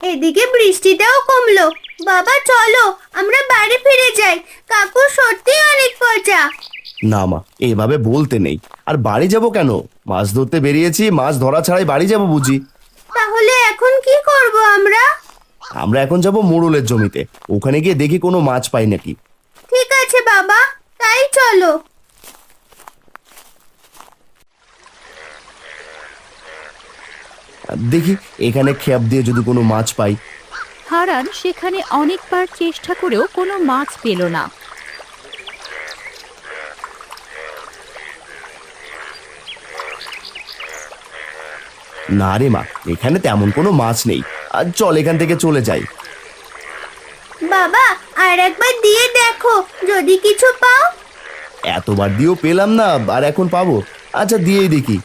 এদিকে বৃষ্টিটাও কমলো। বাবা চলো আমরা বাড়ি ফিরে যাই। কাকু সত্যি অনেক মজা। না মা, এভাবে বলতে নেই। আর বাড়ি যাব কেন? মাছ ধরতে বেরিয়েছি, মাছ ধরা ছাড়াই বাড়ি যাব বুঝি? তাহলে এখন কি করব আমরা? আমরা এখন যাব মোড়লের জমিতে। ওখানে গিয়ে দেখি কোনো মাছ পাই নাকি। ঠিক আছে বাবা, তাই চলো। দেখি এখানে খেপ দিয়ে যদি কোনো মাছ পাই। হারান সেখানে অনেকবার চেষ্টা করেও কোনো মাছ পেল না। না রে মা, এখানে তেমন কোনো মাছ নেই। আর চল এখান থেকে চলে যাই। বাবা আর একবার দিয়ে দেখো, যদি কিছু পাও। এতবার দিয়েও পেলাম না, আর এখন পাবো? আচ্ছা দিয়েই দেখি।